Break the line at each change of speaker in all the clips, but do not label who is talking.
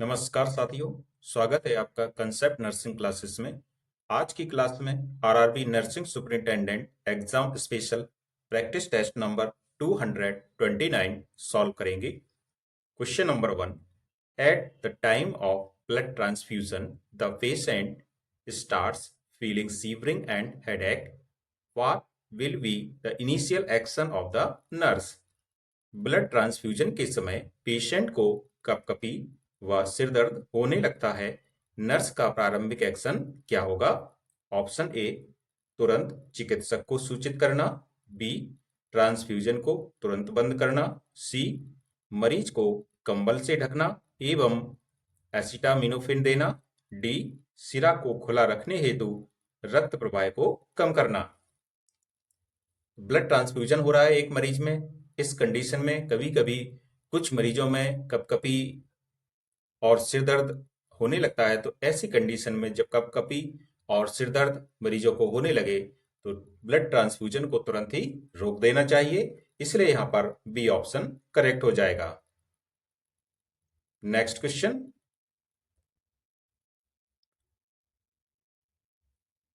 नमस्कार साथियों, स्वागत है आपका कंसेप्ट नर्सिंग क्लासेस में। आज की क्लास में RRB nursing superintendent exam special practice test number 229 solve करेंगे। Question number 1, at the time of blood transfusion the patient starts feeling shivering and headache. What will be the initial action of the nurse? Blood transfusion के समय patient को कपकपी व सिर दर्द होने लगता है। नर्स का प्रारंभिक एक्शन क्या होगा? ऑप्शन ए, तुरंत चिकित्सक को सूचित करना। बी, ट्रांसफ्यूजन को तुरंत बंद करना। सी, मरीज को कंबल से ढकना एवं एसिटामिनोफेन देना। डी, सिरा को खुला रखने हेतु रक्त प्रवाह को कम करना। ब्लड ट्रांसफ्यूजन हो रहा है एक मरीज में। इस कंडीशन में कभी कभी कुछ मरीजों में कपकपी और सिर दर्द होने लगता है। तो ऐसी कंडीशन में जब कपकपी और सिर दर्द मरीजों को होने लगे तो ब्लड ट्रांसफ्यूजन को तुरंत ही रोक देना चाहिए। इसलिए यहां पर बी ऑप्शन करेक्ट हो जाएगा। Next question,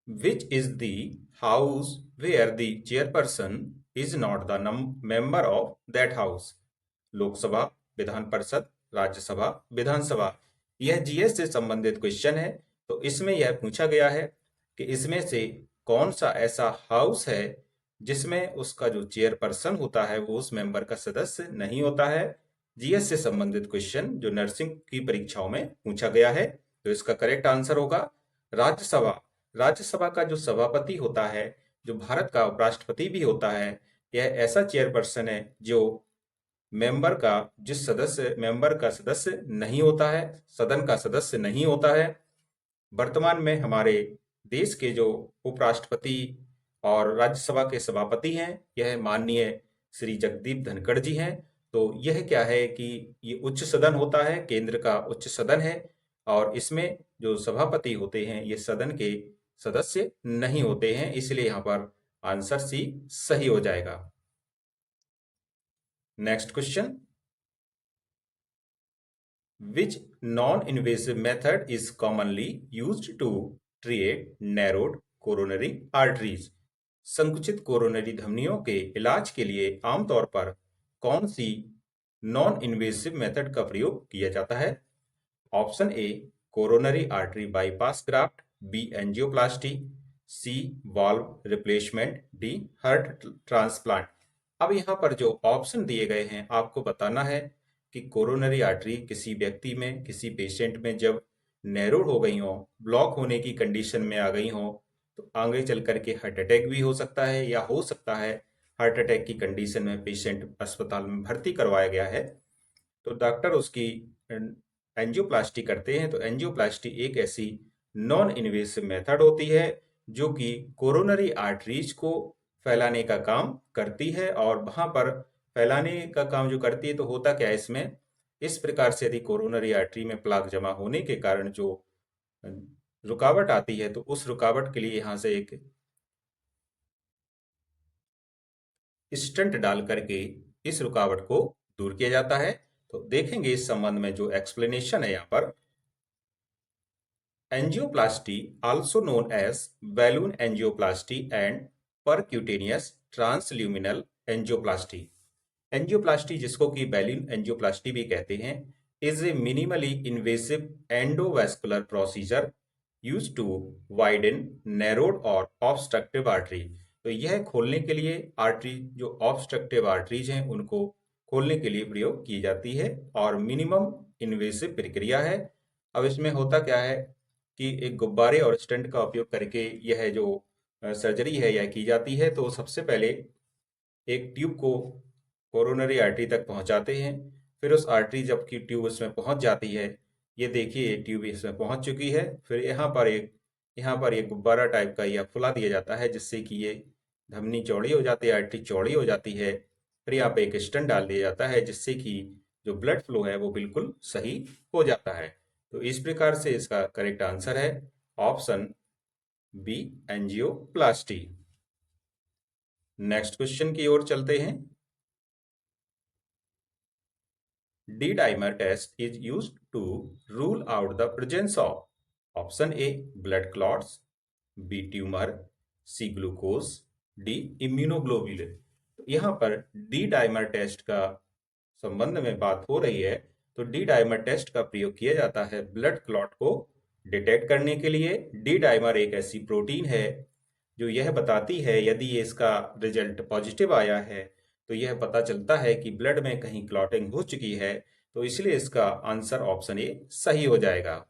which is the house where the chairperson is not the member of that house? Lok Sabha, Vidhan Parishad, Rajya Sabha, विधानसभा। यह जीएस से संबंधित क्वेश्चन है। तो इसमें यह पूछा गया है कि इसमें से कौन सा ऐसा हाउस है जिसमें उसका जो चेयरपर्सन होता है वो उस मेंबर का सदस्य नहीं होता है। जीएस से संबंधित क्वेश्चन जो नर्सिंग की परीक्षाओं में पूछा गया है। तो इसका करेक्ट आंसर होगा राज्यसभा। राज्यसभा का जो सभापति होता है, जो भारत का उपराष्ट्रपति भी होता है, यह ऐसा चेयरपर्सन है जो मेंबर का सदस्य नहीं होता है, सदन का सदस्य नहीं होता है। वर्तमान में हमारे देश के जो उपराष्ट्रपति और राज्यसभा के सभापति हैं, यह माननीय श्री जगदीप धनखड़ जी हैं। तो यह क्या है कि ये उच्च सदन होता है, केंद्र का उच्च सदन है और इसमें जो सभापति होते हैं ये सदन के सदस्य नहीं होते हैं। इसलिए यहाँ पर आंसर सी सही हो जाएगा। Next question, which non-invasive method is commonly used to treat narrowed coronary arteries? संकुचित कोरोनरी धमनियों के इलाज के लिए आमतौर पर कौन सी नॉन इन्वेसिव मेथड का प्रयोग किया जाता है? Option A, coronary artery bypass graft. B, angioplasty. C, valve replacement. D, heart transplant. अब यहाँ पर जो ऑप्शन दिए गए हैं आपको बताना है कि कोरोनरी आर्टरी किसी व्यक्ति में, किसी पेशेंट में जब नैरोड हो गई हो, ब्लॉक होने की कंडीशन में आ गई हो, तो आगे चल करके हार्ट अटैक भी हो सकता है या हो सकता है हार्ट अटैक की कंडीशन में पेशेंट अस्पताल में भर्ती करवाया गया है तो डॉक्टर उसकी एंजियोप्लास्टी करते हैं। तो एंजियोप्लास्टी एक ऐसी नॉन इन्वेसिव मेथड होती है जो कि कोरोनरी आर्टरीज को फैलाने का काम करती है। और वहां पर फैलाने का काम जो करती है तो होता क्या है इसमें, इस प्रकार से यदि कोरोनरी आर्टरी में प्लाक जमा होने के कारण जो रुकावट आती है तो उस रुकावट के लिए यहां से एक स्टंट डाल करके इस रुकावट को दूर किया जाता है। तो देखेंगे इस संबंध में जो एक्सप्लेनेशन है यहाँ पर। Angioplasty also known as balloon angioplasty and percutaneous transluminal angioplasty. Angioplasty जिसको कि बैलून एंजियोप्लास्टी भी कहते हैं is a minimally invasive endovascular procedure use to widen narrowed और ऑब्स्ट्रक्टिव आर्टरी। तो यह खोलने के लिए आर्टरी, जो ऑब्स्ट्रक्टिव आर्टरीज हैं उनको खोलने के लिए प्रयोग की जाती है और मिनिमम इन्वेसिव प्रक्रिया है। अब इसमें होता क्या है कि एक गुब्बारे और स्टंट का उपयोग करके यह जो सर्जरी है यह की जाती है। तो सबसे पहले एक ट्यूब को कोरोनरी आर्टरी तक पहुंचाते हैं, फिर उस आर्टरी जबकि ट्यूब उसमें पहुंच जाती है, ये देखिए ट्यूब इसमें पहुंच चुकी है, फिर यहाँ पर एक गुब्बारा टाइप का यह फुला दिया जाता है जिससे कि ये धमनी चौड़ी हो जाती है, आर्टरी चौड़ी हो जाती है। फिर यहाँ पे एक स्टंट डाल दिया जाता है जिससे कि जो ब्लड फ्लो है वो बिल्कुल सही हो जाता है। तो इस प्रकार से इसका करेक्ट आंसर है option B, angioplasty. Next question की ओर चलते हैं। D-dimer test is used to rule out the presence of option A blood clots, B tumor, C glucose, D immunoglobulin। यहाँ पर डी डाइमर टेस्ट का संबंध में बात हो रही है, तो डी डाइमर टेस्ट का प्रयोग किया जाता है ब्लड क्लॉट को डिटेक्ट करने के लिए। डी डाइमर एक ऐसी प्रोटीन है जो यह बताती है, यदि इसका रिजल्ट पॉजिटिव आया है तो यह पता चलता है कि ब्लड में कहीं क्लॉटिंग हो चुकी है, तो इसलिए इसका आंसर ऑप्शन ए सही हो जाएगा।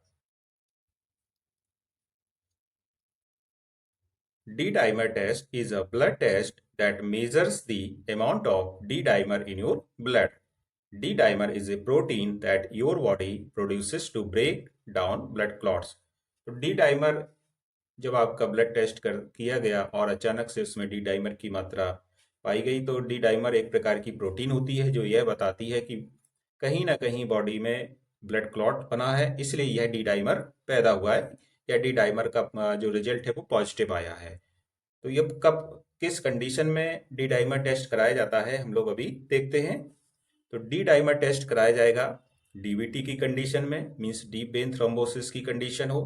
D-dimer test is a blood test that measures the amount of D-dimer in your blood. D-dimer is a protein that your body produces to break down blood clots. तो D-dimer जब आपका blood test किया गया और अचानक से उसमें D dimer की मात्रा पाई गई, तो डी डाइमर एक प्रकार की प्रोटीन होती है जो यह बताती है कि कहीं ना कहीं बॉडी में ब्लड क्लॉट बना है, इसलिए यह डी डाइमर पैदा हुआ है या डी डाइमर का जो रिजल्ट है वो पॉजिटिव आया है। तो ये कब किस कंडीशन में डी डाइमर टेस्ट कराया जाता है हम लोग अभी देखते हैं। तो डी डाइमर टेस्ट कराया जाएगा डीवीटी की कंडीशन में, मींस डीप वेन थ्रोम्बोसिस की कंडीशन हो,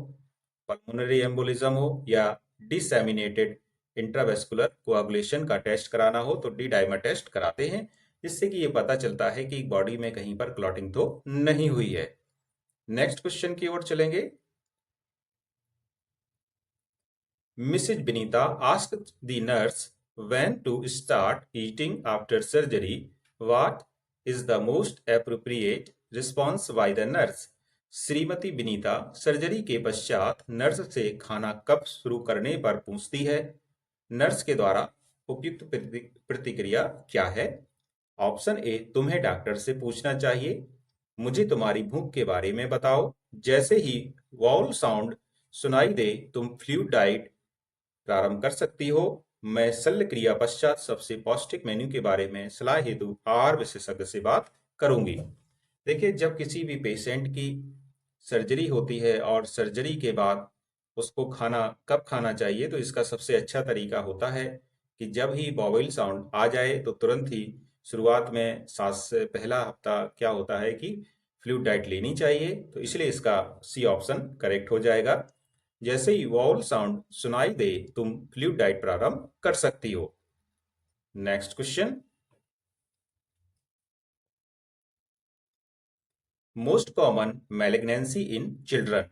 पल्मोनरी एम्बोलिज्म हो या डिसएमिनेटेड इंट्रावेस्कुलर कोआगुलेशन का टेस्ट कराना हो, तो डी डाइमर टेस्ट कराते हैं, जिससे कि ये पता चलता है कि बॉडी में कहीं पर क्लॉटिंग तो नहीं हुई है। नेक्स्ट क्वेश्चन की ओर चलेंगे। Mrs. Benita asked the nurse when to start eating after surgery. What is the most appropriate response by the nurse? Shrimati Binita surgery के पश्चात नर्स से खाना कब शुरू करने पर पूछती है। नर्स के द्वारा उपयुक्त प्रतिक्रिया क्या है? ऑप्शन ए, तुम्हें डॉक्टर से पूछना चाहिए। मुझे तुम्हारी भूख के बारे में बताओ। जैसे ही वाउल साउंड सुनाई दे तुम फ्लूइड डाइट प्रारंभ कर सकती हो। मैं शल्य क्रिया पश्चात सबसे पौष्टिक मेन्यू के बारे में सलाह हेतु आहार विशेषज्ञ से बात करूंगी। देखिए, जब किसी भी पेशेंट की सर्जरी होती है और सर्जरी के बाद उसको खाना कब खाना चाहिए, तो इसका सबसे अच्छा तरीका होता है कि जब ही बॉवेल साउंड आ जाए तो तुरंत ही शुरुआत में सांस से पहला हफ्ता क्या होता है कि फ्लूइड डाइट लेनी चाहिए, तो इसलिए इसका सी ऑप्शन करेक्ट हो जाएगा। जैसे ही वॉवल साउंड सुनाई दे तुम फ्लूइड डाइट प्रारंभ कर सकती हो। Next question. Most common malignancy in children.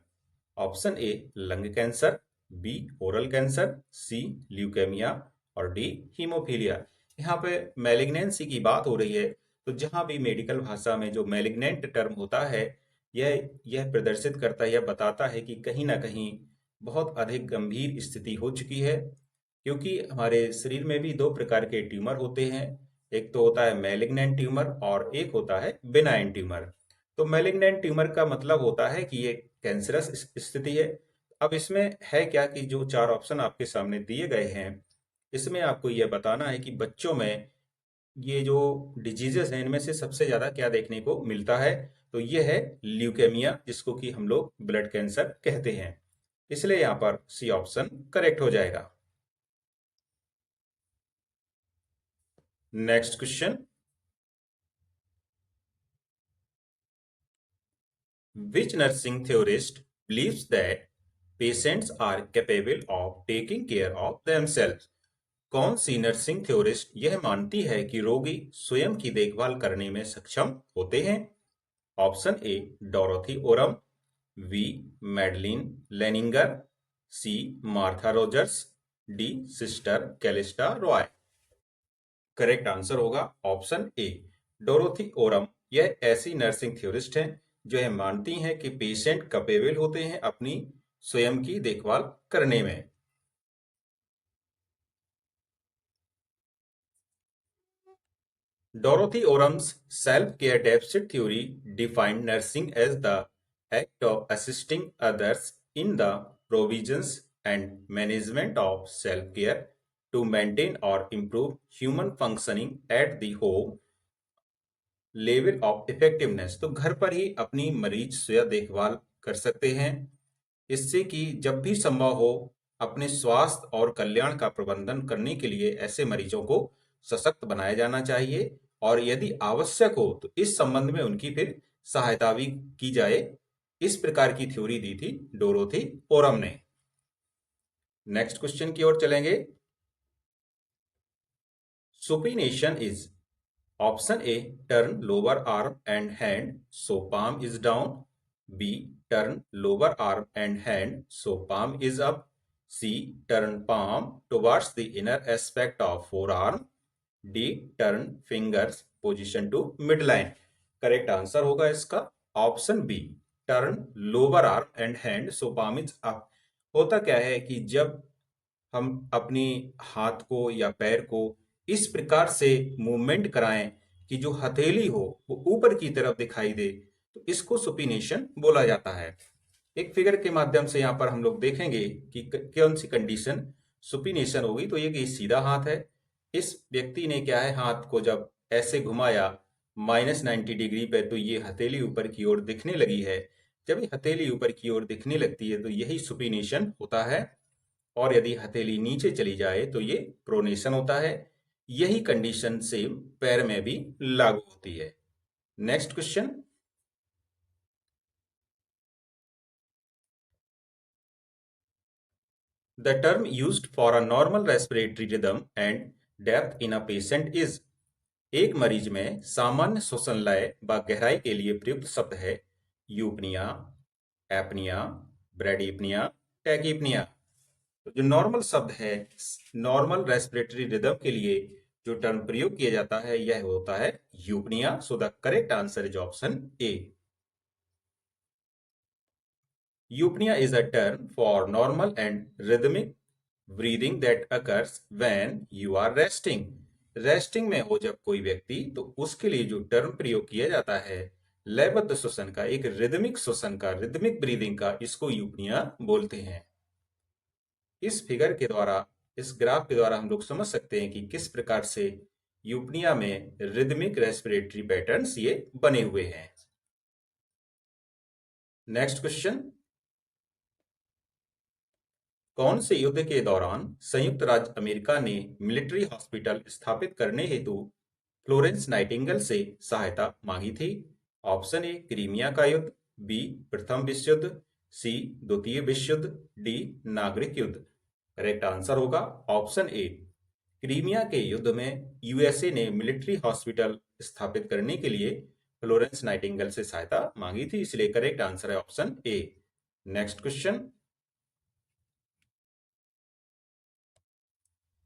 Option A lung cancer, B oral cancer, C leukaemia और डी हीमोफीलिया। यहाँ पे मैलिग्नेंसी की बात हो रही है, तो जहां भी मेडिकल भाषा में जो मैलिग्नेंट टर्म होता है, यह प्रदर्शित करता है, यह बताता है कि कहीं ना कहीं बहुत अधिक गंभीर स्थिति हो चुकी है। क्योंकि हमारे शरीर में भी दो प्रकार के ट्यूमर होते हैं, एक तो होता है मैलिग्नेंट ट्यूमर और एक होता है बेनाइन ट्यूमर। तो मैलिग्नेंट ट्यूमर का मतलब होता है कि ये कैंसरस स्थिति है। अब इसमें है क्या कि जो चार ऑप्शन आपके सामने दिए गए हैं, इसमें आपको यह बताना है कि बच्चों में ये जो डिजीजेस हैं इनमें से सबसे ज्यादा क्या देखने को मिलता है। तो ये है ल्यूकेमिया, जिसको कि हम लोग ब्लड कैंसर कहते हैं, इसलिए यहाँ पर सी ऑप्शन करेक्ट हो जाएगा। Next question. Which nursing theorist believes that patients are capable of taking care of themselves? कौन सी नर्सिंग थ्योरिस्ट यह मानती है कि रोगी स्वयं की देखभाल करने में सक्षम होते हैं? Option A Dorothy Orem, B Madeleine Leininger, C Martha Rogers, D sister Callista Roy. Correct answer होगा ऑप्शन ए डोरोथी ओरम। यह ऐसी नर्सिंग थ्योरिस्ट हैं जो यह मानती हैं कि पेशेंट कैपेबल होते हैं अपनी स्वयं की देखभाल करने में। Dorothy Orum's self-care deficit theory defined nursing as the act of assisting others in the provisions and management of self-care to maintain or improve human functioning at the home level of effectiveness. तो घर पर ही अपनी मरीज स्वयं देखभाल कर सकते हैं, इससे कि जब भी संभव हो अपने स्वास्थ्य और कल्याण का प्रबंधन करने के लिए ऐसे मरीजों को सशक्त बनाया जाना चाहिए और यदि आवश्यक हो तो इस संबंध में उनकी फिर सहायता भी की जाए। इस प्रकार की थ्योरी दी थी डोरोथी ओरम ने। नेक्स्ट क्वेश्चन की ओर चलेंगे। Supination is option A turn lower arm and hand so palm is down, B turn lower arm and hand so palm is up, C turn palm towards the inner aspect of forearm, D turn fingers position to midline। Correct answer होगा इसका option B, turn lower arm and hand so palm is up। होता क्या है कि जब हम अपनी हाथ को या पैर को इस प्रकार से मूवमेंट कराएं कि जो हथेली हो वो ऊपर की तरफ दिखाई दे, तो इसको सुपिनेशन बोला जाता है। एक फिगर के माध्यम से यहाँ पर हम लोग देखेंगे कि कौन सी कंडीशन सुपिनेशन होगी। तो ये कि सीधा हाथ है, इस व्यक्ति ने क्या है हाथ को जब ऐसे घुमाया -90 डिग्री पे, तो ये हथेली ऊपर की ओर दिखने लगी है। जब ये हथेली ऊपर की ओर दिखने लगती है तो यही सुपिनेशन होता है, और यदि हथेली नीचे चली जाए तो ये प्रोनेशन होता है। यही कंडीशन सेम पैर में भी लागू होती है। Next question. The term used for a normal respiratory rhythm and depth in a patient is. एक मरीज में सामान्य श्वसन लय व गहराई के लिए प्रयुक्त शब्द है यूपनिया, एपनिया, ब्रेडीपनिया, टैकीपनिया। तो जो नॉर्मल शब्द है, नॉर्मल रेस्पिरेटरी रिदम के लिए जो टर्म प्रयोग किया जाता है यह होता है eupnoea. So the correct answer is option A. Eupnoea is a term for normal and rhythmic breathing that occurs when you are resting. Resting में हो जब कोई व्यक्ति, तो उसके लिए जो टर्म प्रयोग किया जाता है लयबद्ध श्वसन का, एक रिदमिक श्वसन का, रिदमिक ब्रीदिंग का, इसको यूपनिया बोलते हैं। इस फिगर के द्वारा, इस ग्राफ के द्वारा हम लोग समझ सकते हैं कि किस प्रकार से यूपनिया में रिदमिक रेस्पिरेटरी पैटर्न्स ये बने हुए हैं। Next question. कौन से युद्ध के दौरान संयुक्त राज्य अमेरिका ने मिलिट्री हॉस्पिटल स्थापित करने हेतु फ्लोरेंस नाइटिंगेल से सहायता मांगी थी? ऑप्शन ए क्रीमिया का युद्ध, बी प्रथम विश्व युद्ध, सी द्वितीय विश्व युद्ध, डी नागरिक युद्ध। करेक्ट आंसर होगा ऑप्शन ए। क्रीमिया के युद्ध में यूएसए ने मिलिट्री हॉस्पिटल स्थापित करने के लिए फ्लोरेंस नाइटिंगेल से सहायता मांगी थी, इसलिए करेक्ट आंसर है option A. Next question.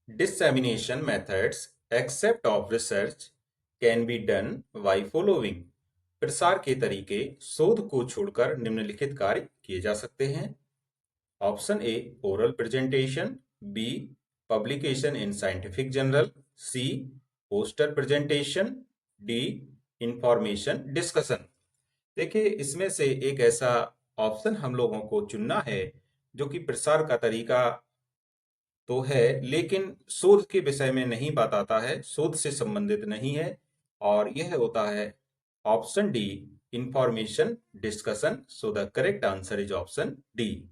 Dissemination methods except of research can be done by following। प्रसार के तरीके शोध को छोड़कर निम्नलिखित कार्य किए जा सकते हैं। Option A oral presentation, B publication in scientific journal, C poster presentation, D information discussion. देखिए, इसमें से एक ऐसा ऑप्शन हम लोगों को चुनना है जो कि प्रसार का तरीका तो है लेकिन शोध के विषय में नहीं बताता है, शोध से संबंधित नहीं है, और यह होता है option D information discussion. So the correct answer is option D.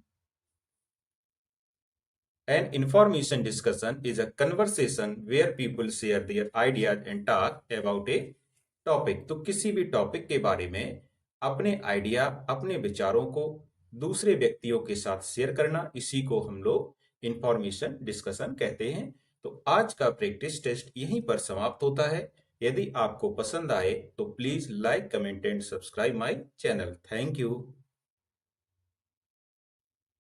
An information discussion is a conversation where people share their ideas and talk about a topic। तो किसी भी टॉपिक के बारे में अपने आइडिया, अपने विचारों को दूसरे व्यक्तियों के साथ शेयर करना, इसी को हम लोग इंफॉर्मेशन डिस्कशन कहते हैं। तो आज का प्रैक्टिस टेस्ट यहीं पर समाप्त होता है। यदि आपको पसंद आए तो please like, comment and subscribe my channel. Thank you.